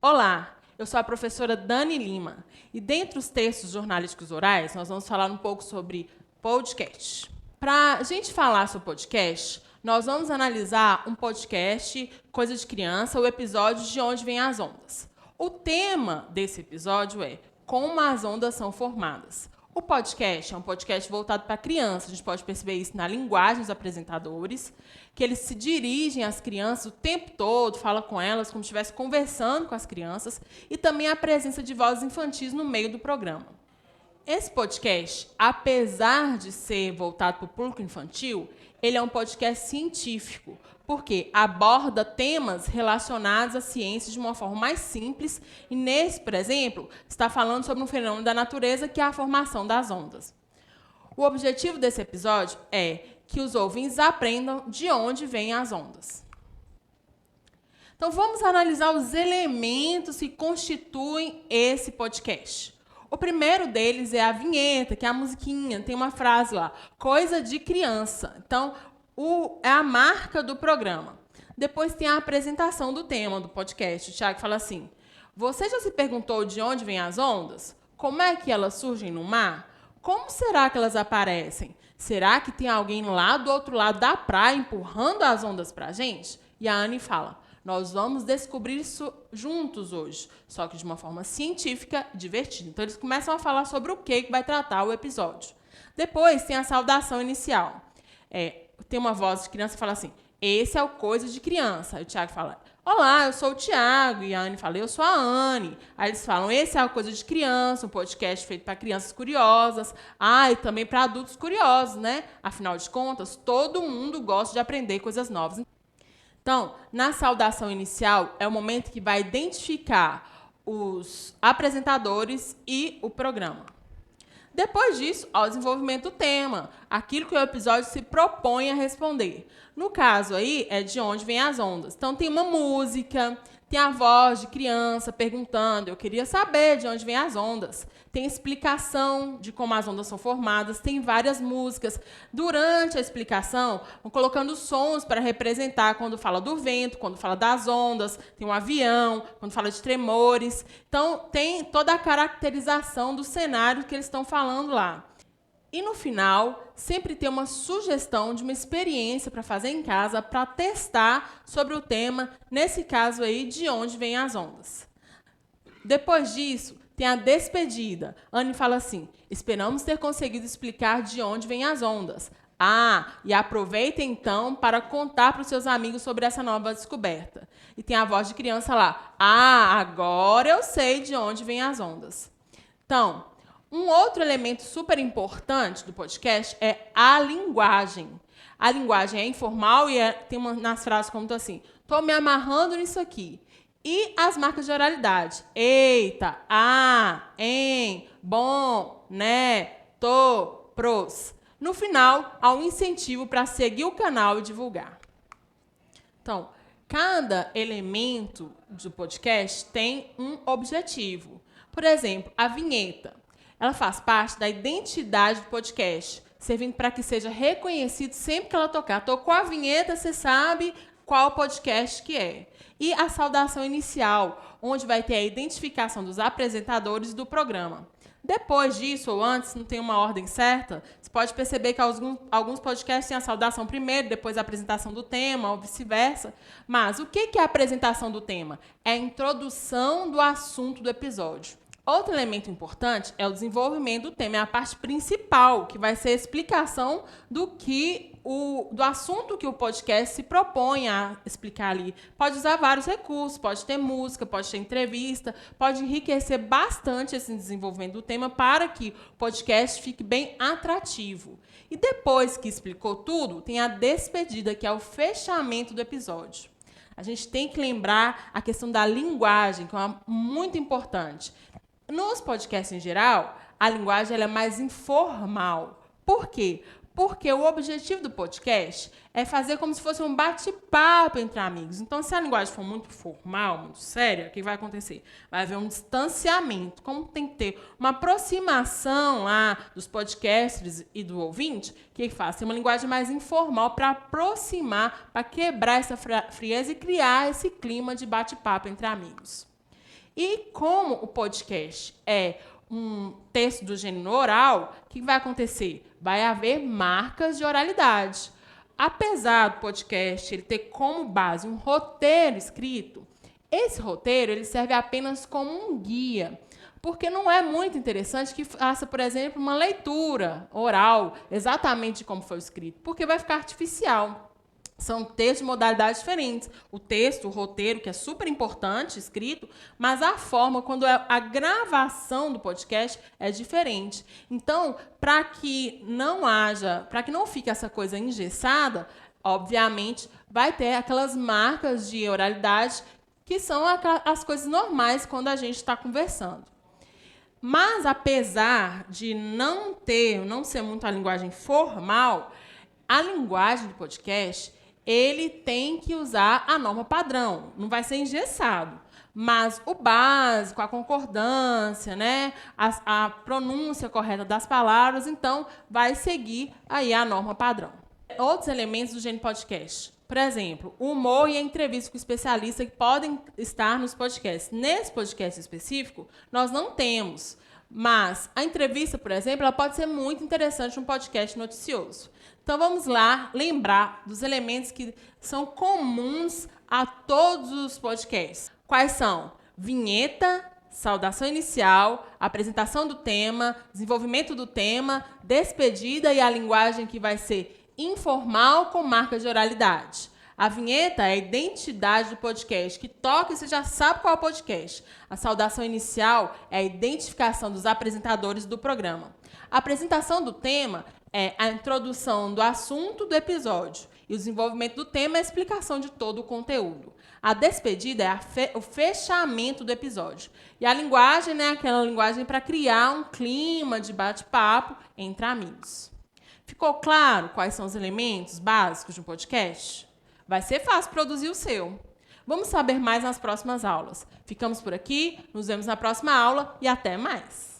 Olá, eu sou a professora Dani Lima e dentre os textos jornalísticos orais nós vamos falar um pouco sobre podcast. Para a gente falar sobre podcast, nós vamos analisar um podcast Coisa de Criança, o episódio De Onde Vêm as Ondas. O tema desse episódio é Como as Ondas São Formadas. O podcast é um podcast voltado para crianças. A gente pode perceber isso na linguagem dos apresentadores, que eles se dirigem às crianças o tempo todo, falam com elas como se estivesse conversando com as crianças, e também a presença de vozes infantis no meio do programa. Esse podcast, apesar de ser voltado para o público infantil, ele é um podcast científico, porque aborda temas relacionados à ciência de uma forma mais simples. E nesse, por exemplo, está falando sobre um fenômeno da natureza, que é a formação das ondas. O objetivo desse episódio é que os ouvintes aprendam de onde vêm as ondas. Então, vamos analisar os elementos que constituem esse podcast. O primeiro deles é a vinheta, que é a musiquinha. Tem uma frase lá, coisa de criança. Então, é a marca do programa. Depois tem a apresentação do tema do podcast. O Thiago fala assim, você já se perguntou de onde vêm as ondas? Como é que elas surgem no mar? Como será que elas aparecem? Será que tem alguém lá do outro lado da praia empurrando as ondas para a gente? E a Anne fala, nós vamos descobrir isso juntos hoje, só que de uma forma científica e divertida. Então, eles começam a falar sobre o que vai tratar o episódio. Depois tem a saudação inicial. Tem uma voz de criança que fala assim, esse é o Coisa de Criança. Aí o Thiago fala, olá, eu sou o Thiago. E a Anne fala, eu sou a Anne. Aí eles falam, esse é o Coisa de Criança, um podcast feito para crianças curiosas. E também para adultos curiosos, né? Afinal de contas, todo mundo gosta de aprender coisas novas. Então, na saudação inicial, é o momento que vai identificar os apresentadores e o programa. Depois disso, ao desenvolvimento do tema, aquilo que o episódio se propõe a responder. No caso aí, é de onde vêm as ondas. Então, tem uma música, tem a voz de criança perguntando, eu queria saber de onde vêm as ondas. Tem explicação de como as ondas são formadas, tem várias músicas. Durante a explicação, vão colocando sons para representar quando fala do vento, quando fala das ondas, tem um avião, quando fala de tremores. Então, tem toda a caracterização do cenário que eles estão falando lá. E no final, sempre tem uma sugestão de uma experiência para fazer em casa, para testar sobre o tema, nesse caso aí, de onde vêm as ondas. Depois disso, tem a despedida. Anne fala assim, esperamos ter conseguido explicar de onde vêm as ondas. E aproveita então para contar para os seus amigos sobre essa nova descoberta. E tem a voz de criança lá, agora eu sei de onde vêm as ondas. Então, um outro elemento super importante do podcast é a linguagem. A linguagem é informal e tem nas frases como assim, estou me amarrando nisso aqui. E as marcas de oralidade. Eita, em, bom, né, tô, pros. No final, há um incentivo para seguir o canal e divulgar. Então, cada elemento do podcast tem um objetivo. Por exemplo, a vinheta. Ela faz parte da identidade do podcast, servindo para que seja reconhecido sempre que ela tocar. Tocou a vinheta, você sabe qual podcast que é. E a saudação inicial, onde vai ter a identificação dos apresentadores do programa. Depois disso, ou antes, não tem uma ordem certa, você pode perceber que alguns podcasts têm a saudação primeiro, depois a apresentação do tema, ou vice-versa. Mas o que é a apresentação do tema? É a introdução do assunto do episódio. Outro elemento importante é o desenvolvimento do tema, é a parte principal, que vai ser a explicação do assunto que o podcast se propõe a explicar ali. Pode usar vários recursos, pode ter música, pode ter entrevista, pode enriquecer bastante esse desenvolvimento do tema para que o podcast fique bem atrativo. E depois que explicou tudo, tem a despedida, que é o fechamento do episódio. A gente tem que lembrar a questão da linguagem, que é muito importante. Nos podcasts em geral, a linguagem ela é mais informal. Por quê? Porque o objetivo do podcast é fazer como se fosse um bate-papo entre amigos. Então, se a linguagem for muito formal, muito séria, o que vai acontecer? Vai haver um distanciamento. Como tem que ter uma aproximação lá dos podcasters e do ouvinte, o que faz? Tem uma linguagem mais informal para aproximar, para quebrar essa frieza e criar esse clima de bate-papo entre amigos. E como o podcast é um texto do gênero oral, o que vai acontecer? Vai haver marcas de oralidade. Apesar do podcast ele ter como base um roteiro escrito, esse roteiro ele serve apenas como um guia, porque não é muito interessante que faça, por exemplo, uma leitura oral exatamente de como foi escrito, porque vai ficar artificial. São textos de modalidades diferentes. O texto, o roteiro, que é super importante, escrito, mas a forma, quando é a gravação do podcast, é diferente. Então, para que não fique essa coisa engessada, obviamente, vai ter aquelas marcas de oralidade que são as coisas normais quando a gente está conversando. Mas, apesar de não ser muito a linguagem formal, a linguagem do podcast ele tem que usar a norma padrão, não vai ser engessado. Mas o básico, a concordância, né, a pronúncia correta das palavras, então, vai seguir aí a norma padrão. Outros elementos do Gênio Podcast. Por exemplo, o humor e a entrevista com o especialista que podem estar nos podcasts. Nesse podcast específico, nós não temos. Mas a entrevista, por exemplo, ela pode ser muito interessante num podcast noticioso. Então, vamos lá lembrar dos elementos que são comuns a todos os podcasts. Quais são? Vinheta, saudação inicial, apresentação do tema, desenvolvimento do tema, despedida e a linguagem que vai ser informal com marca de oralidade. A vinheta é a identidade do podcast, que toca e você já sabe qual é o podcast. A saudação inicial é a identificação dos apresentadores do programa. A apresentação do tema é a introdução do assunto do episódio. E o desenvolvimento do tema é a explicação de todo o conteúdo. A despedida é o fechamento do episódio. E a linguagem, né, aquela linguagem para criar um clima de bate-papo entre amigos. Ficou claro quais são os elementos básicos de um podcast? Vai ser fácil produzir o seu. Vamos saber mais nas próximas aulas. Ficamos por aqui, nos vemos na próxima aula e até mais!